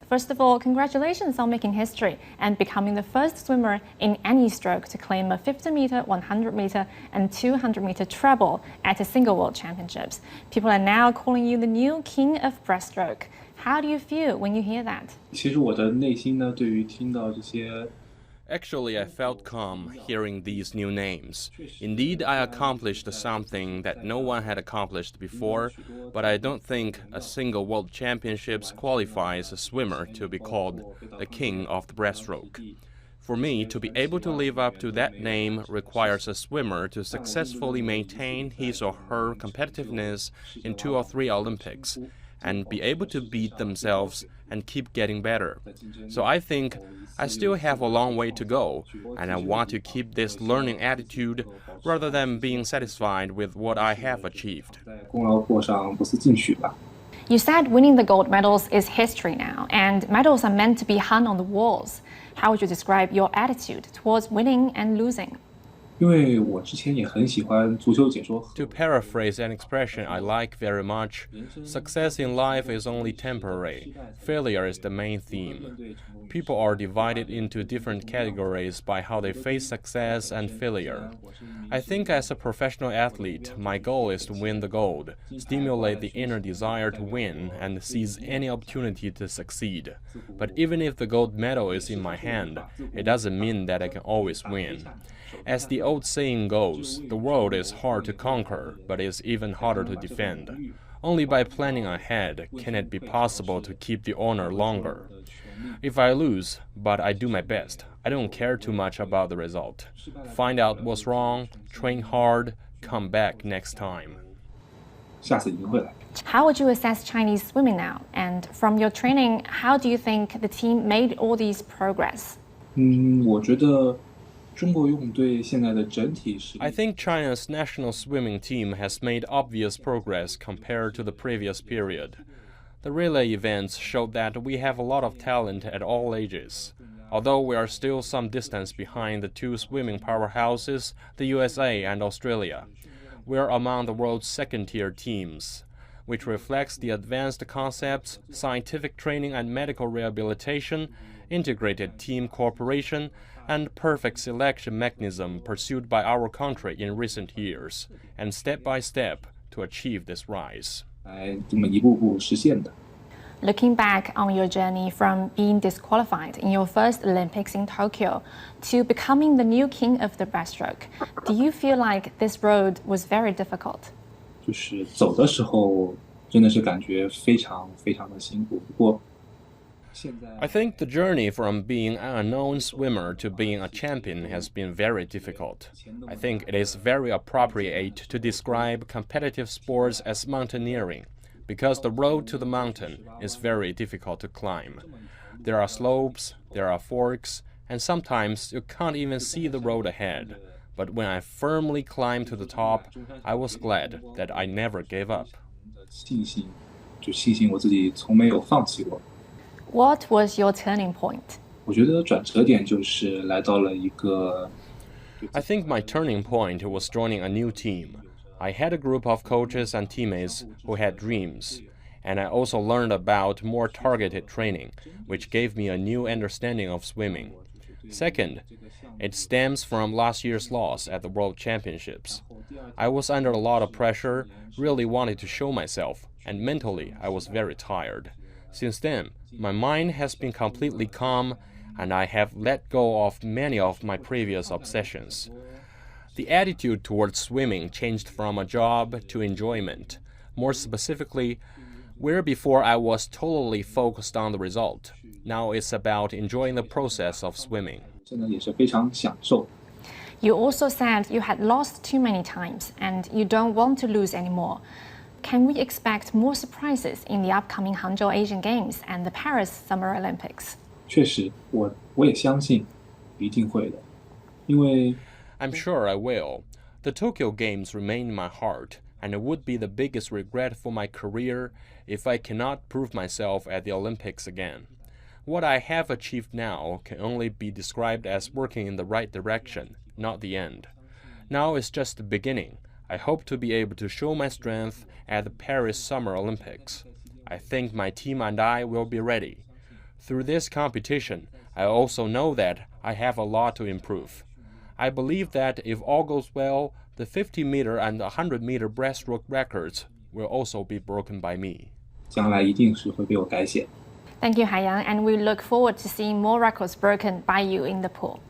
First of all, congratulations on making history and becoming the first swimmer in any stroke to claim a 50-meter, 100-meter, and 200-meter treble at a single World Championships. People are now calling you the new king of breaststroke. How do you feel when you hear that? 其实我的内心呢，对于听到这些 Actually, I felt calm hearing these new names. Indeed, I accomplished something that no one had accomplished before, but I don't think a single World Championships qualifies a swimmer to be called the king of the breaststroke. For me, to be able to live up to that name requires a swimmer to successfully maintain his or her competitiveness in 2 or 3 Olympics, and be able to beat themselves and keep getting better. So I think I still have a long way to go, and I want to keep this learning attitude rather than being satisfied with what I have achieved. 功劳簿上不思进取吧。 You said winning the gold medals is history now, and medals are meant to be hung on the walls. How would you describe your attitude towards winning and losing? 因为我之前也很喜欢足球解说。 To paraphrase an expression I like very much, success in life is only temporary. Failure is the main theme. People are divided into different categories by how they face success and failure. I think as a professional athlete, my goal is to win the gold, stimulate the inner desire to win, and seize any opportunity to succeed. But even if the gold medal is in my hand, it doesn't mean that I can always win. As the old saying goes, the world is hard to conquer, but is even harder to defend. Only by planning ahead can it be possible to keep the honor longer. If I lose, but I do my best, I don't care too much about the result. Find out what's wrong, train hard, come back next time. 下次一定会来。 How would you assess Chinese swimming now? And from your training, how do you think the team made all these progress? 我觉得中国游泳队现在的整体实力。 I think China's national swimming team has made obvious progress compared to the previous period. The relay events showed that we have a lot of talent at all ages. Although we are still some distance behind the 2 swimming powerhouses, the USA and Australia, we are among the world's second-tier teams, which reflects the advanced concepts, scientific training and medical rehabilitation, integrated team cooperation, and perfect selection mechanism pursued by our country in recent years, and step by step to achieve this rise. 来这么一步步实现的。 Looking back on your journey from being disqualified in your first Olympics in Tokyo to becoming the new king of the breaststroke, do you feel like this road was very difficult? 就是走的时候真的是感觉非常非常的辛苦。不过现在 I think the journey from being an unknown swimmer to being a champion has been very difficult. I think it is very appropriate to describe competitive sports as mountaineering, because the road to the mountain is very difficult to climb. There are slopes, there are forks, and sometimes you can't even see the road ahead. But when I firmly climbed to the top, I was glad that I never gave up. 信心，就庆幸我自己从没有放弃过。 What was your turning point? 我觉得转折点就是来到了一个。 I think my turning point was joining a new team. I had a group of coaches and teammates who had dreams, and I also learned about more targeted training, which gave me a new understanding of swimming. Second, it stems from last year's loss at the World Championships. I was under a lot of pressure, really wanted to show myself, and mentally I was very tired. Since then, my mind has been completely calm, and I have let go of many of my previous obsessions. The attitude towards swimming changed from a job to enjoyment. More specifically, where before I was totally focused on the result, now it's about enjoying the process of swimming. 真的也是非常享受。 You also said you had lost too many times and you don't want to lose anymore. Can we expect more surprises in the upcoming Hangzhou Asian Games and the Paris Summer Olympics? 确实，我也相信一定会的，因为 I'm sure I will. The Tokyo Games remain in my heart, and it would be the biggest regret for my career if I cannot prove myself at the Olympics again. What I have achieved now can only be described as working in the right direction, not the end. Now is just the beginning. I hope to be able to show my strength at the Paris Summer Olympics. I think my team and I will be ready. Through this competition, I also know that I have a lot to improve. I believe that if all goes well, the 50-meter and 100-meter breaststroke records will also be broken by me. 将来一定是会被我改写。 Thank you, Haiyang, and we look forward to seeing more records broken by you in the pool.